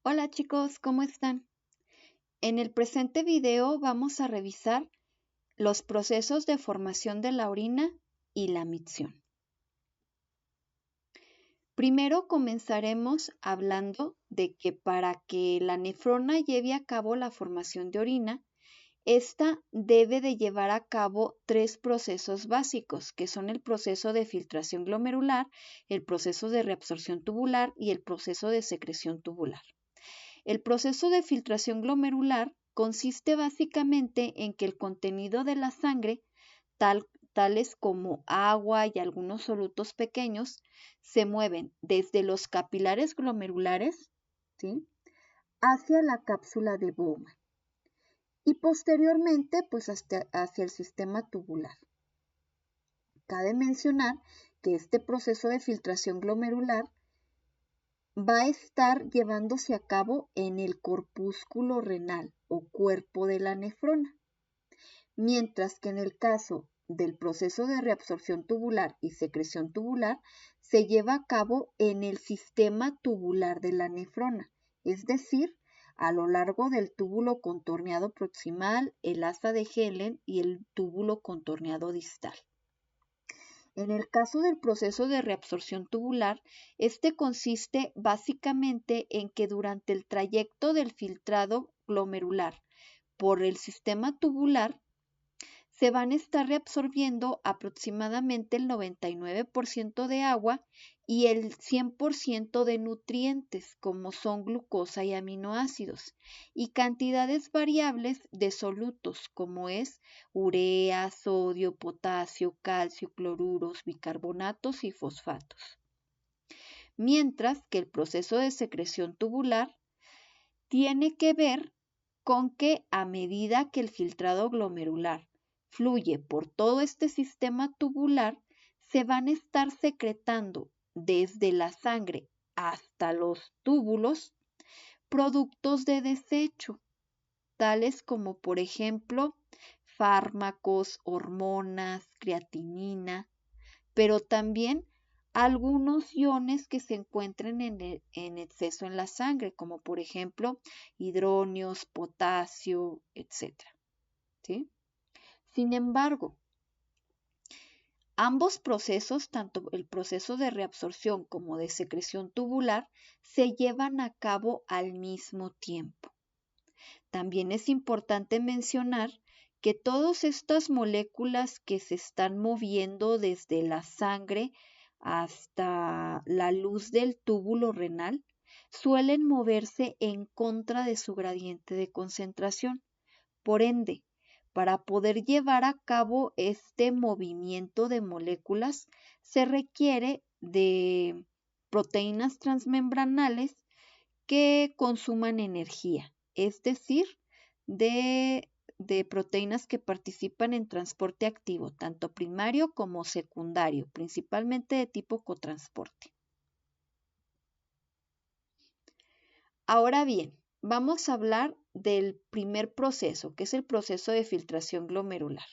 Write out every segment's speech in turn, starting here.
Hola chicos, ¿cómo están? En el presente video vamos a revisar los procesos de formación de la orina y la micción. Primero comenzaremos hablando de que para que la nefrona lleve a cabo la formación de orina, esta debe de llevar a cabo tres procesos básicos, que son el proceso de filtración glomerular, el proceso de reabsorción tubular y el proceso de secreción tubular. El proceso de filtración glomerular consiste básicamente en que el contenido de la sangre, tales como agua y algunos solutos pequeños, se mueven desde los capilares glomerulares, ¿sí?, hacia la cápsula de Bowman y posteriormente pues hacia el sistema tubular. Cabe mencionar que este proceso de filtración glomerular va a estar llevándose a cabo en el corpúsculo renal o cuerpo de la nefrona, mientras que en el caso del proceso de reabsorción tubular y secreción tubular se lleva a cabo en el sistema tubular de la nefrona, es decir, a lo largo del túbulo contorneado proximal, el asa de Helen y el túbulo contorneado distal. En el caso del proceso de reabsorción tubular, este consiste básicamente en que durante el trayecto del filtrado glomerular por el sistema tubular, se van a estar reabsorbiendo aproximadamente el 99% de agua y el 100% de nutrientes, como son glucosa y aminoácidos, y cantidades variables de solutos, como es urea, sodio, potasio, calcio, cloruros, bicarbonatos y fosfatos. Mientras que el proceso de secreción tubular tiene que ver con que a medida que el filtrado glomerular fluye por todo este sistema tubular, se van a estar secretando desde la sangre hasta los túbulos productos de desecho, tales como por ejemplo fármacos, hormonas, creatinina, pero también algunos iones que se encuentren en exceso en la sangre, como por ejemplo hidronios, potasio, etc. ¿Sí? Sin embargo, ambos procesos, tanto el proceso de reabsorción como de secreción tubular, se llevan a cabo al mismo tiempo. También es importante mencionar que todas estas moléculas que se están moviendo desde la sangre hasta la luz del túbulo renal suelen moverse en contra de su gradiente de concentración. Por ende, para poder llevar a cabo este movimiento de moléculas, se requiere de proteínas transmembranales que consuman energía, es decir, de, proteínas que participan en transporte activo, tanto primario como secundario, principalmente de tipo cotransporte. Ahora bien, vamos a hablar del primer proceso, que es el proceso de filtración glomerular,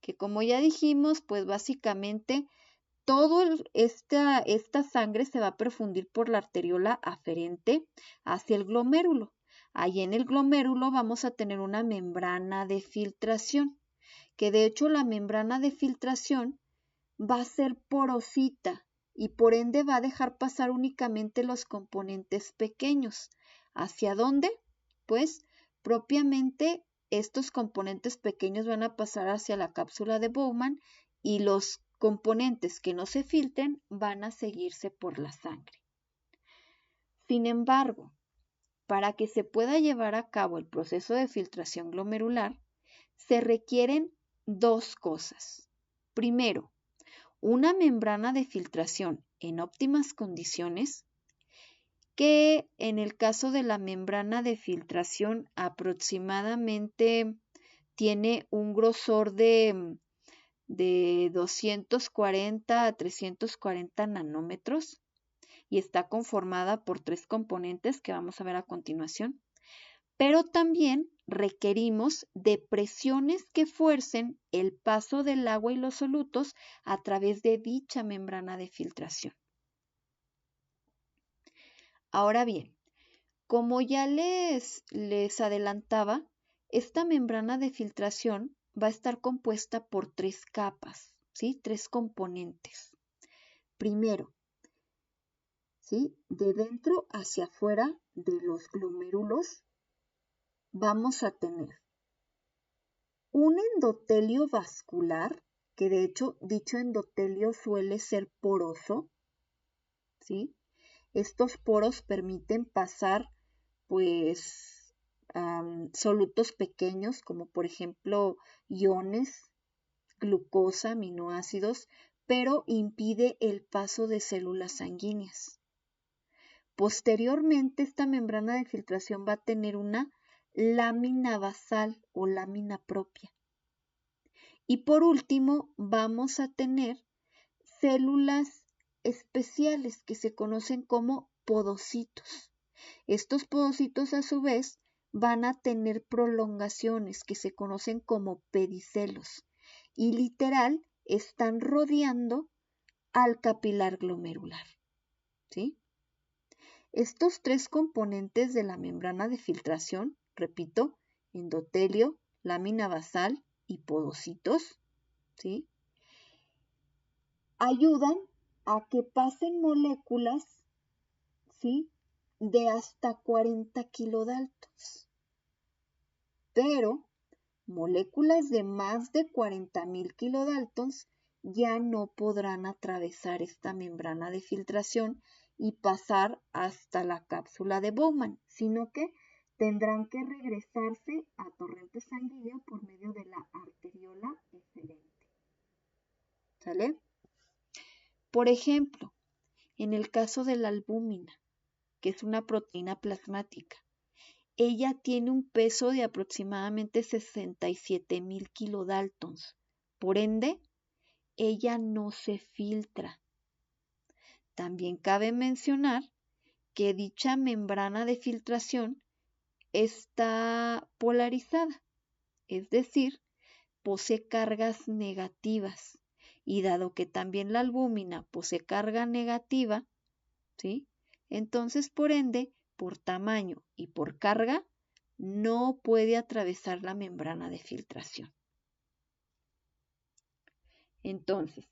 que como ya dijimos, pues básicamente toda esta sangre se va a perfundir por la arteriola aferente hacia el glomérulo. Ahí en el glomérulo vamos a tener una membrana de filtración, que de hecho la membrana de filtración va a ser porosita y por ende va a dejar pasar únicamente los componentes pequeños. ¿Hacia dónde? Pues propiamente estos componentes pequeños van a pasar hacia la cápsula de Bowman y los componentes que no se filtren van a seguirse por la sangre. Sin embargo, para que se pueda llevar a cabo el proceso de filtración glomerular, se requieren dos cosas. Primero, una membrana de filtración en óptimas condiciones, que en el caso de la membrana de filtración aproximadamente tiene un grosor de 240 a 340 nanómetros y está conformada por tres componentes que vamos a ver a continuación, pero también requerimos de presiones que fuercen el paso del agua y los solutos a través de dicha membrana de filtración. Ahora bien, Como ya les adelantaba, esta membrana de filtración va a estar compuesta por 3 capas, ¿sí? 3 componentes. Primero, ¿sí? De dentro hacia afuera de los glomérulos vamos a tener un endotelio vascular, que de hecho dicho endotelio suele ser poroso, ¿sí? Estos poros permiten pasar pues solutos pequeños como por ejemplo iones, glucosa, aminoácidos, pero impide el paso de células sanguíneas. Posteriormente, esta membrana de filtración va a tener una lámina basal o lámina propia. Y por último, vamos a tener células especiales que se conocen como podocitos. Estos podocitos a su vez van a tener prolongaciones que se conocen como pedicelos y literal están rodeando al capilar glomerular, ¿sí? Estos 3 componentes de la membrana de filtración, repito, endotelio, lámina basal y podocitos, ¿sí? Ayudan a que pasen moléculas, ¿sí? De hasta 40 kilodaltons. Pero moléculas de más de 40.000 kilodaltons ya no podrán atravesar esta membrana de filtración y pasar hasta la cápsula de Bowman, sino que tendrán que regresarse a torrente sanguíneo por medio de la arteriola eferente. ¿Sale? Por ejemplo, en el caso de la albúmina, que es una proteína plasmática, ella tiene un peso de aproximadamente 67.000 kilodaltons. Por ende, ella no se filtra. También cabe mencionar que dicha membrana de filtración está polarizada, es decir, posee cargas negativas. Y dado que también la albúmina posee carga negativa, ¿sí? Entonces, por ende, por tamaño y por carga, no puede atravesar la membrana de filtración. Entonces,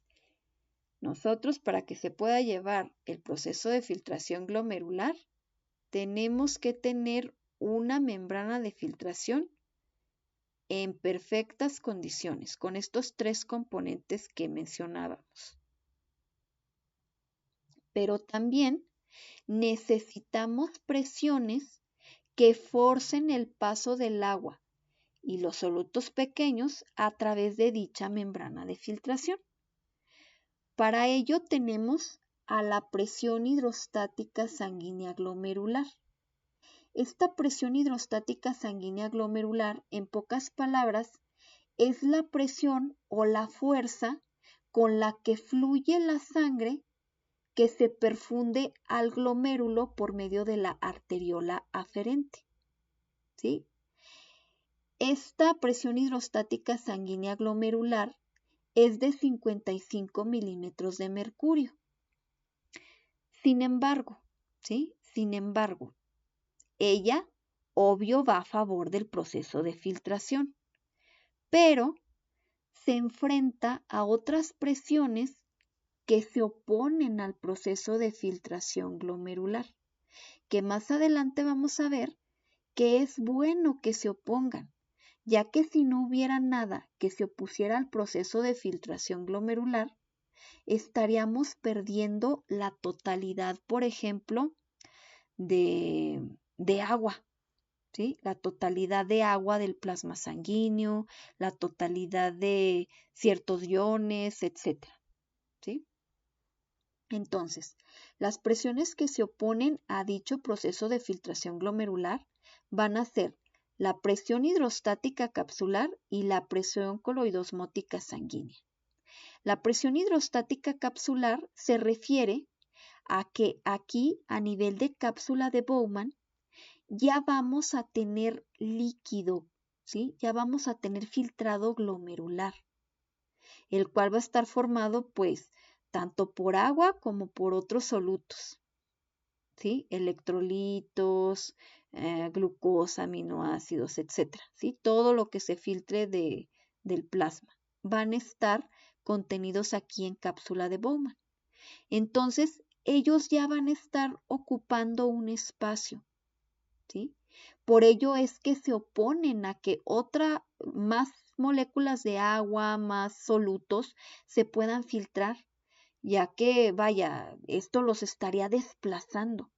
nosotros para que se pueda llevar el proceso de filtración glomerular, tenemos que tener una membrana de filtración en perfectas condiciones, con estos 3 componentes que mencionábamos. Pero también necesitamos presiones que forcen el paso del agua y los solutos pequeños a través de dicha membrana de filtración. Para ello tenemos a la presión hidrostática sanguínea glomerular. Esta presión hidrostática sanguínea glomerular, en pocas palabras, es la presión o la fuerza con la que fluye la sangre que se perfunde al glomérulo por medio de la arteriola aferente, ¿sí? Esta presión hidrostática sanguínea glomerular es de 55 milímetros de mercurio. Sin embargo, ¿sí? Sin embargo, ella, obvio, va a favor del proceso de filtración, pero se enfrenta a otras presiones que se oponen al proceso de filtración glomerular, que más adelante vamos a ver que es bueno que se opongan, ya que si no hubiera nada que se opusiera al proceso de filtración glomerular, estaríamos perdiendo la totalidad, por ejemplo, de agua, ¿sí? La totalidad de agua del plasma sanguíneo, la totalidad de ciertos iones, etcétera, ¿sí? Entonces, las presiones que se oponen a dicho proceso de filtración glomerular van a ser la presión hidrostática capsular y la presión coloidosmótica sanguínea. La presión hidrostática capsular se refiere a que aquí, a nivel de cápsula de Bowman, ya vamos a tener líquido, ¿sí? Ya vamos a tener filtrado glomerular, el cual va a estar formado, pues, tanto por agua como por otros solutos, ¿sí? Electrolitos, glucosa, aminoácidos, etcétera, ¿sí? Todo lo que se filtre del plasma van a estar contenidos aquí en cápsula de Bowman. Entonces, ellos ya van a estar ocupando un espacio, ¿sí? Por ello es que se oponen a que más moléculas de agua, más solutos se puedan filtrar, ya que, vaya, esto los estaría desplazando,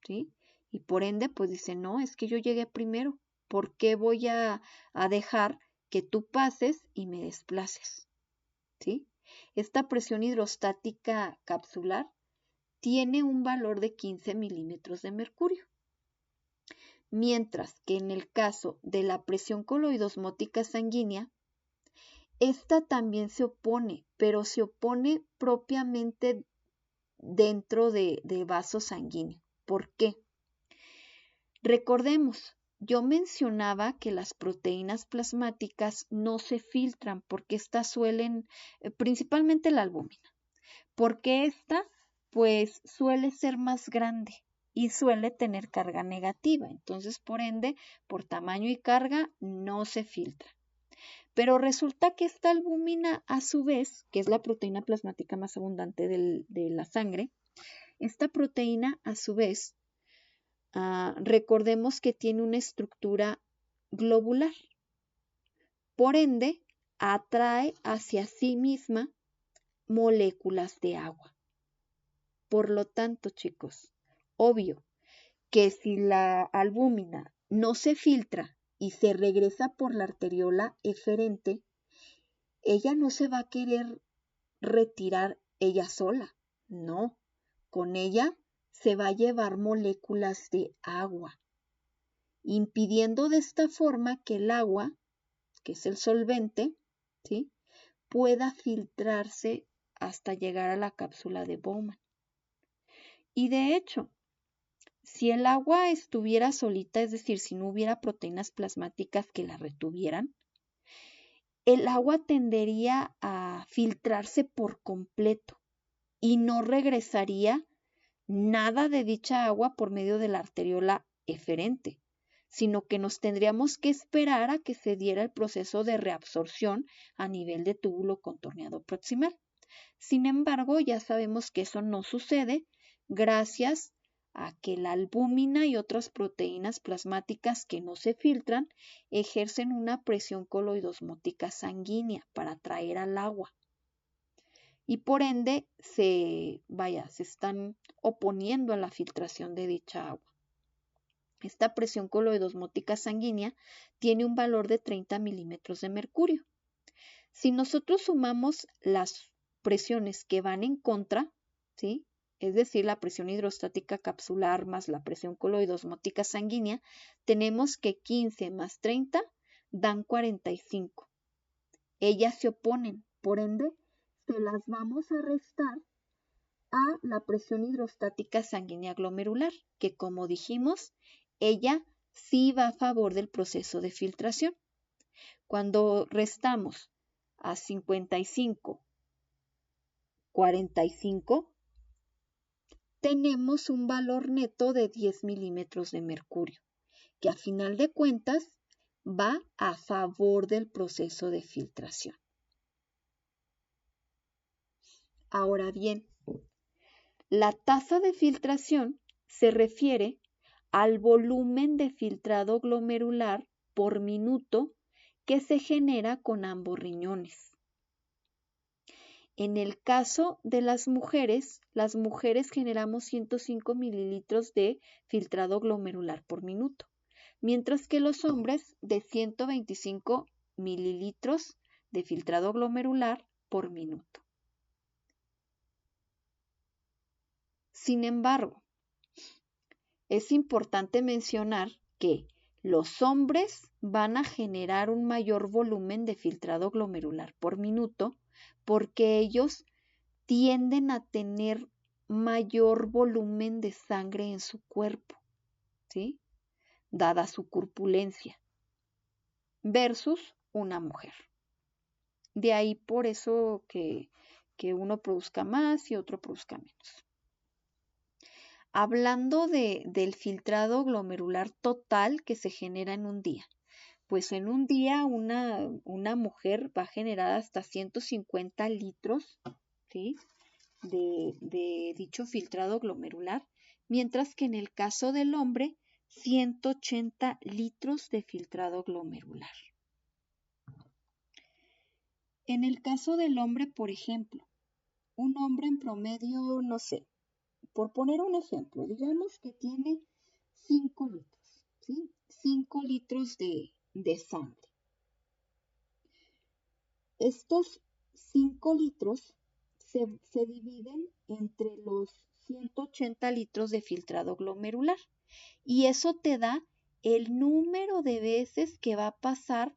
¿sí? Y por ende, pues dice, no, es que yo llegué primero, ¿por qué voy a dejar que tú pases y me desplaces? ¿Sí? Esta presión hidrostática capsular tiene un valor de 15 milímetros de mercurio, mientras que en el caso de la presión coloidosmótica sanguínea, esta también se opone, pero se opone propiamente dentro de vaso sanguíneo. ¿Por qué? Recordemos, yo mencionaba que las proteínas plasmáticas no se filtran porque estas suelen, principalmente la albúmina, porque esta pues suele ser más grande y suele tener carga negativa. Entonces, por ende, por tamaño y carga no se filtra. Pero resulta que esta albúmina, a su vez, que es la proteína plasmática más abundante de la sangre, esta proteína, a su vez, recordemos que tiene una estructura globular. Por ende, atrae hacia sí misma moléculas de agua. Por lo tanto, chicos, obvio que si la albúmina no se filtra y se regresa por la arteriola eferente, ella no se va a querer retirar ella sola. No, con ella se va a llevar moléculas de agua, impidiendo de esta forma que el agua, que es el solvente, ¿sí?, pueda filtrarse hasta llegar a la cápsula de Bowman. Y de hecho, si el agua estuviera solita, es decir, si no hubiera proteínas plasmáticas que la retuvieran, el agua tendería a filtrarse por completo y no regresaría nada de dicha agua por medio de la arteriola eferente, sino que nos tendríamos que esperar a que se diera el proceso de reabsorción a nivel de túbulo contorneado proximal. Sin embargo, ya sabemos que eso no sucede gracias a que la albúmina y otras proteínas plasmáticas que no se filtran ejercen una presión coloidosmótica sanguínea para atraer al agua. Y por ende se están oponiendo a la filtración de dicha agua. Esta presión coloidosmótica sanguínea tiene un valor de 30 milímetros de mercurio. Si nosotros sumamos las presiones que van en contra, ¿sí?, es decir, la presión hidrostática capsular más la presión coloidosmótica sanguínea, tenemos que 15 más 30 dan 45. Ellas se oponen, por ende, se las vamos a restar a la presión hidrostática sanguínea glomerular, que como dijimos, ella sí va a favor del proceso de filtración. Cuando restamos a 55, 45, tenemos un valor neto de 10 milímetros de mercurio, que a final de cuentas va a favor del proceso de filtración. Ahora bien, la tasa de filtración se refiere al volumen de filtrado glomerular por minuto que se genera con ambos riñones. En el caso de las mujeres generamos 105 mililitros de filtrado glomerular por minuto, mientras que los hombres de 125 mililitros de filtrado glomerular por minuto. Sin embargo, es importante mencionar que los hombres van a generar un mayor volumen de filtrado glomerular por minuto porque ellos tienden a tener mayor volumen de sangre en su cuerpo, ¿sí?, dada su corpulencia, versus una mujer. De ahí por eso que uno produzca más y otro produzca menos. Hablando del filtrado glomerular total que se genera en un día. Pues en un día una mujer va a generar hasta 150 litros, ¿sí?, de dicho filtrado glomerular, mientras que en el caso del hombre, 180 litros de filtrado glomerular. En el caso del hombre, por ejemplo, un hombre en promedio, no sé, por poner un ejemplo, digamos que tiene 5 litros, ¿sí? 5 litros de sangre. Estos 5 litros se dividen entre los 180 litros de filtrado glomerular y eso te da el número de veces que va a pasar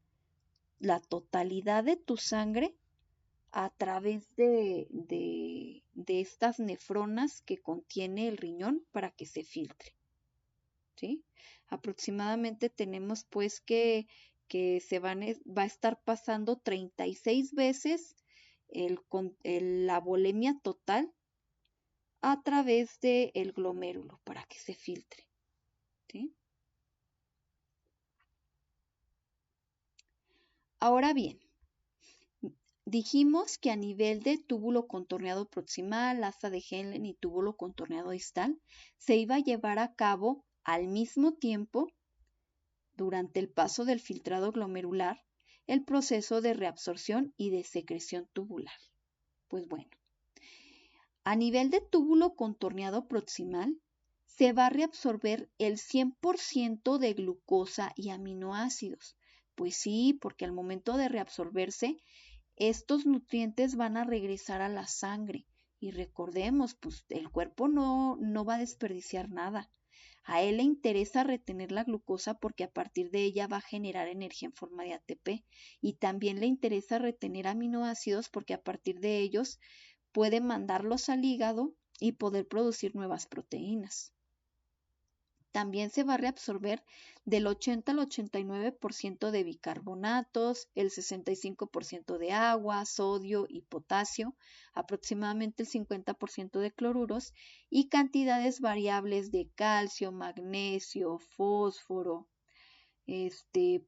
la totalidad de tu sangre a través de estas nefronas que contiene el riñón para que se filtre, ¿sí? Aproximadamente tenemos pues que va a estar pasando 36 veces la volemia total a través del glomérulo para que se filtre, ¿sí? Ahora bien, dijimos que a nivel de túbulo contorneado proximal, asa de Henle y túbulo contorneado distal, se iba a llevar a cabo al mismo tiempo, durante el paso del filtrado glomerular, el proceso de reabsorción y de secreción tubular. Pues bueno, a nivel de túbulo contorneado proximal, se va a reabsorber el 100% de glucosa y aminoácidos. Pues sí, porque al momento de reabsorberse, estos nutrientes van a regresar a la sangre. Y recordemos, pues el cuerpo no va a desperdiciar nada. A él le interesa retener la glucosa porque a partir de ella va a generar energía en forma de ATP. Y también le interesa retener aminoácidos porque a partir de ellos puede mandarlos al hígado y poder producir nuevas proteínas. También se va a reabsorber del 80 al 89% de bicarbonatos, el 65% de agua, sodio y potasio, aproximadamente el 50% de cloruros y cantidades variables de calcio, magnesio, fósforo,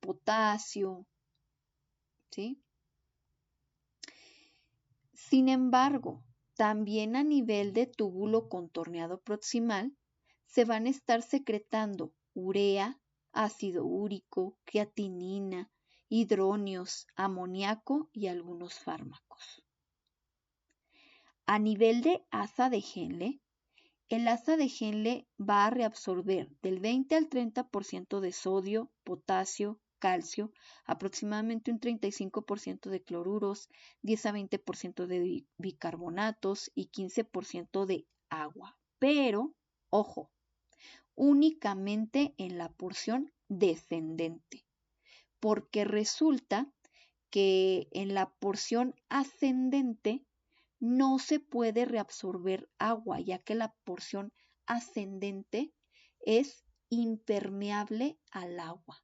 potasio, ¿sí? Sin embargo, también a nivel de túbulo contorneado proximal, se van a estar secretando urea, ácido úrico, creatinina, hidronios, amoníaco y algunos fármacos. A nivel de asa de Henle, el asa de Henle va a reabsorber del 20 al 30% de sodio, potasio, calcio, aproximadamente un 35% de cloruros, 10 a 20% de bicarbonatos y 15% de agua. Pero, ojo, únicamente en la porción descendente, porque resulta que en la porción ascendente no se puede reabsorber agua, ya que la porción ascendente es impermeable al agua.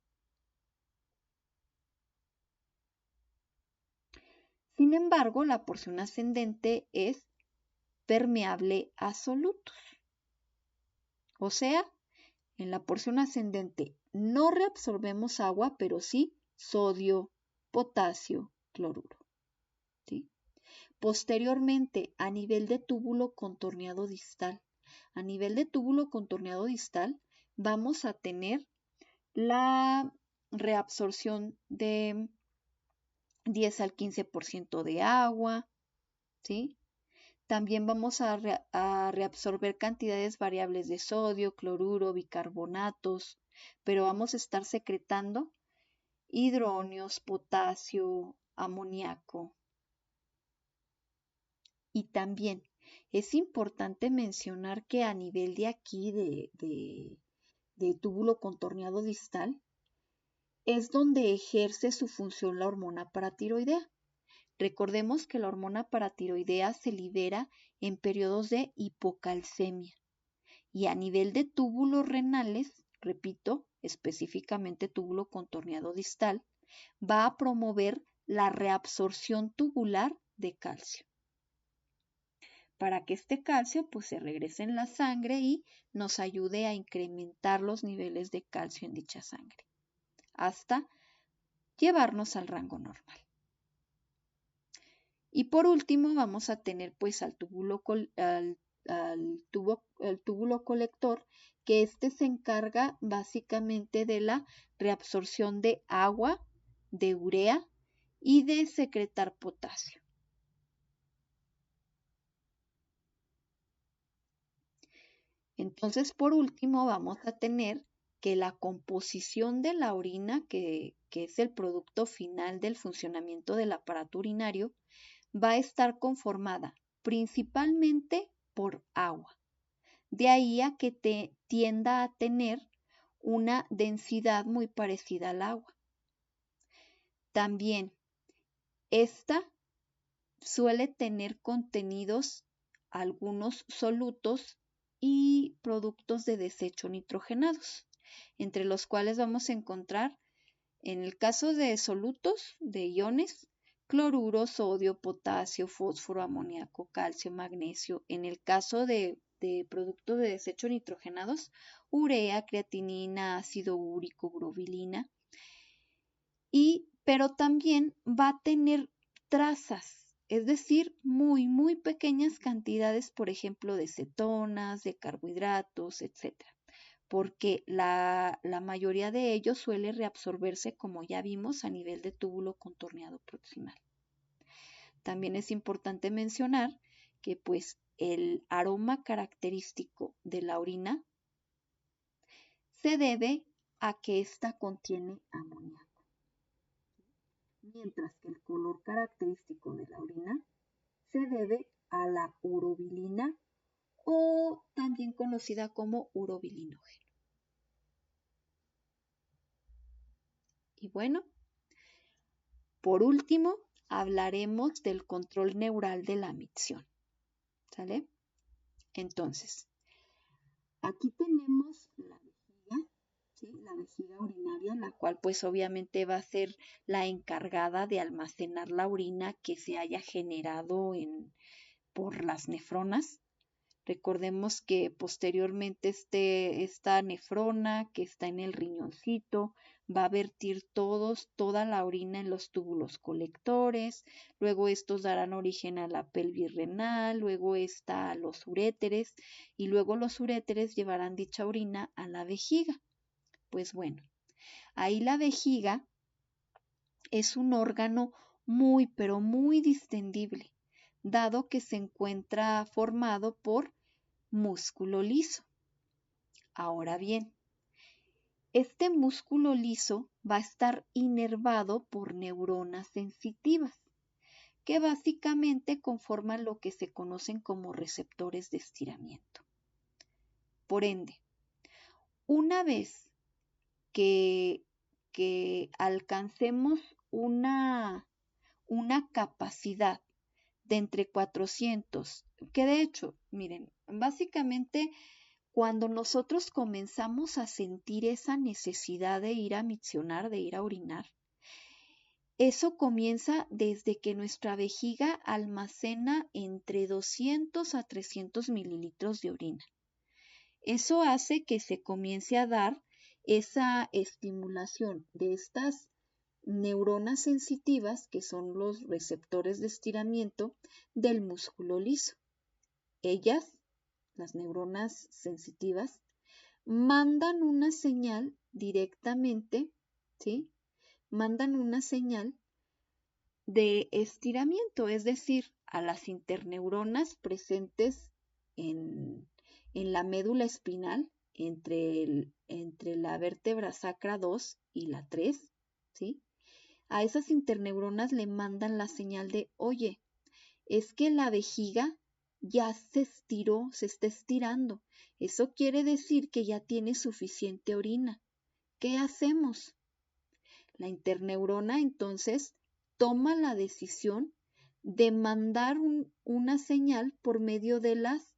Sin embargo, la porción ascendente es permeable a solutos. O sea, en la porción ascendente no reabsorbemos agua, pero sí sodio, potasio, cloruro, ¿sí? Posteriormente, a nivel de túbulo contorneado distal. A nivel de túbulo contorneado distal, vamos a tener la reabsorción de 10 al 15% de agua, ¿sí? También vamos a reabsorber cantidades variables de sodio, cloruro, bicarbonatos, pero vamos a estar secretando hidronios, potasio, amoníaco. Y también es importante mencionar que a nivel de aquí, de túbulo contorneado distal, es donde ejerce su función la hormona paratiroidea. Recordemos que la hormona paratiroidea se libera en periodos de hipocalcemia y a nivel de túbulos renales, repito, específicamente túbulo contorneado distal, va a promover la reabsorción tubular de calcio. para que este calcio pues se regrese en la sangre y nos ayude a incrementar los niveles de calcio en dicha sangre hasta llevarnos al rango normal. Y por último vamos a tener pues al túbulo colector, que se encarga básicamente de la reabsorción de agua, de urea y de secretar potasio. Entonces, por último, vamos a tener que la composición de la orina, que es el producto final del funcionamiento del aparato urinario, va a estar conformada principalmente por agua. De ahí a que tienda a tener una densidad muy parecida al agua. También, esta suele tener contenidos algunos solutos y productos de desecho nitrogenados, entre los cuales vamos a encontrar, en el caso de solutos de iones, cloruro, sodio, potasio, fósforo, amoníaco, calcio, magnesio. En el caso de productos de desecho nitrogenados, urea, creatinina, ácido úrico, urobilina. Pero también va a tener trazas, es decir, muy pequeñas cantidades, por ejemplo, de cetonas, de carbohidratos, etc. Porque la mayoría de ellos suele reabsorberse, como ya vimos, a nivel de túbulo contorneado proximal. También es importante mencionar que pues el aroma característico de la orina se debe a que ésta contiene amoníaco, mientras que el color característico de la orina se debe a la urobilina, o también conocida como urobilinógeno. Y bueno, por último, hablaremos del control neural de la micción. ¿Sale? Entonces, aquí tenemos la vejiga, ¿sí? La vejiga urinaria, la cual pues obviamente va a ser la encargada de almacenar la orina que se haya generado por las nefronas. Recordemos que posteriormente esta nefrona que está en el riñoncito va a vertir toda la orina en los túbulos colectores, luego estos darán origen a la pelvis renal, luego a los uréteres y luego los uréteres llevarán dicha orina a la vejiga. Pues bueno, ahí la vejiga es un órgano pero muy distendible, dado que se encuentra formado por músculo liso. Ahora bien, este músculo liso va a estar inervado por neuronas sensitivas, que básicamente conforman lo que se conocen como receptores de estiramiento. Por ende, una vez que alcancemos una capacidad de entre 400, que de hecho, miren, básicamente cuando nosotros comenzamos a sentir esa necesidad de ir a miccionar, de ir a orinar, eso comienza desde que nuestra vejiga almacena entre 200 a 300 mililitros de orina. Eso hace que se comience a dar esa estimulación de estas neuronas sensitivas, que son los receptores de estiramiento del músculo liso. Ellas, las neuronas sensitivas, mandan una señal directamente, ¿sí? Mandan una señal de estiramiento, es decir, a las interneuronas presentes en la médula espinal, entre la vértebra sacra 2 y la 3, ¿sí? A esas interneuronas le mandan la señal de, oye, es que la vejiga ya se estiró, se está estirando. Eso quiere decir que ya tiene suficiente orina. ¿Qué hacemos? La interneurona entonces toma la decisión de mandar una señal por medio de las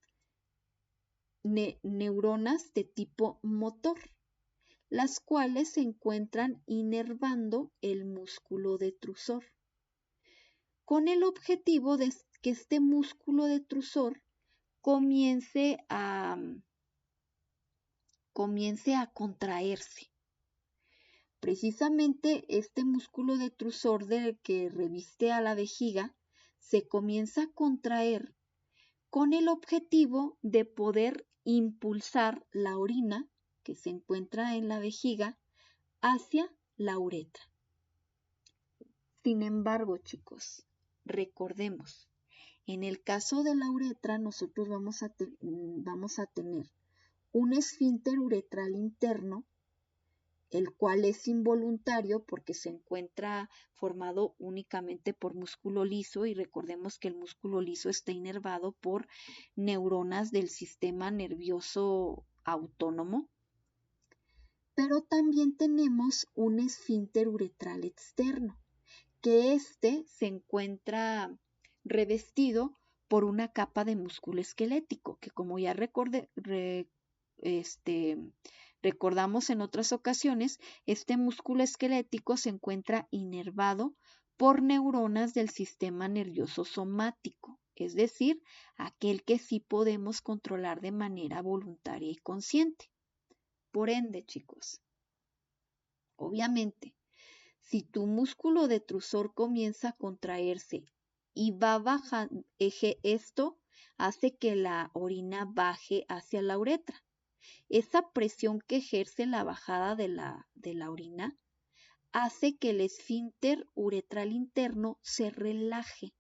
neuronas de tipo motor, las cuales se encuentran inervando el músculo detrusor, con el objetivo de que este músculo detrusor comience a contraerse. Precisamente este músculo detrusor del que reviste a la vejiga se comienza a contraer con el objetivo de poder impulsar la orina que se encuentra en la vejiga hacia la uretra. Sin embargo, chicos, recordemos, en el caso de la uretra nosotros vamos a tener un esfínter uretral interno, el cual es involuntario porque se encuentra formado únicamente por músculo liso, y recordemos que el músculo liso está inervado por neuronas del sistema nervioso autónomo. Pero también tenemos un esfínter uretral externo, que se encuentra revestido por una capa de músculo esquelético, que como ya recordamos en otras ocasiones, este músculo esquelético se encuentra inervado por neuronas del sistema nervioso somático, es decir, aquel que sí podemos controlar de manera voluntaria y consciente. Por ende, chicos, obviamente, si tu músculo detrusor comienza a contraerse y va bajando, esto hace que la orina baje hacia la uretra. Esa presión que ejerce la bajada de la orina hace que el esfínter uretral interno se relaje.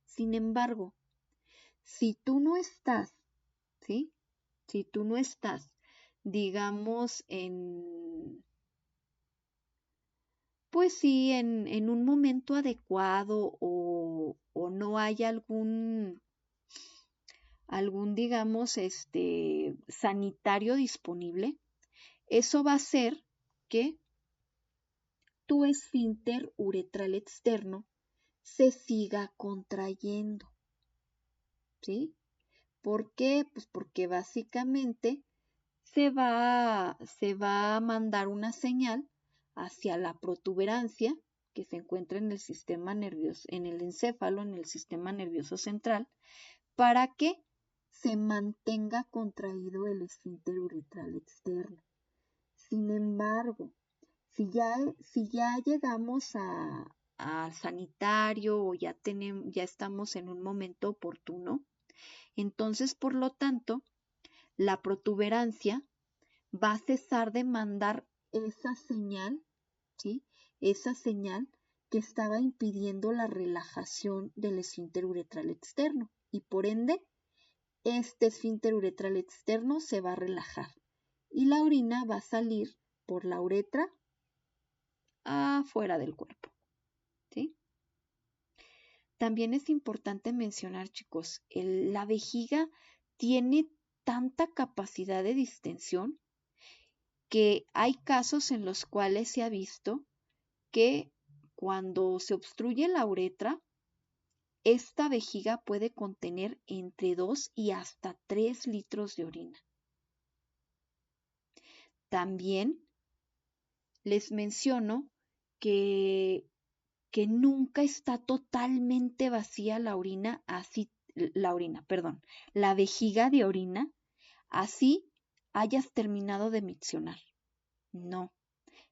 Sin embargo, si tú no estás, ¿sí? Si tú no estás, digamos, pues sí, en un momento adecuado, o no hay algún, digamos, sanitario disponible, eso va a hacer que tu esfínter uretral externo se siga contrayendo, ¿sí? ¿Por qué? Pues porque básicamente se va a mandar una señal hacia la protuberancia que se encuentra en el sistema nervioso, en el encéfalo, en el sistema nervioso central, para que se mantenga contraído el esfínter uretral externo. Sin embargo, si ya llegamos al sanitario, o ya estamos en un momento oportuno, entonces, por lo tanto, la protuberancia va a cesar de mandar esa señal, ¿sí? Esa señal que estaba impidiendo la relajación del esfínter uretral externo, y por ende, este esfínter uretral externo se va a relajar y la orina va a salir por la uretra afuera del cuerpo, ¿sí? También es importante mencionar, chicos, la vejiga tiene tanta capacidad de distensión que hay casos en los cuales se ha visto que cuando se obstruye la uretra, esta vejiga puede contener entre 2 y hasta 3 litros de orina. También les menciono que nunca está totalmente vacía la vejiga de orina, así hayas terminado de miccionar. No,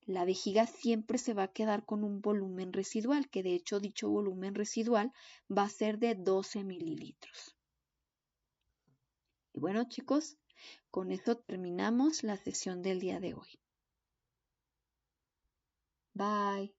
la vejiga siempre se va a quedar con un volumen residual, que de hecho dicho volumen residual va a ser de 12 mililitros. Y bueno, chicos, con esto terminamos la sesión del día de hoy. Bye.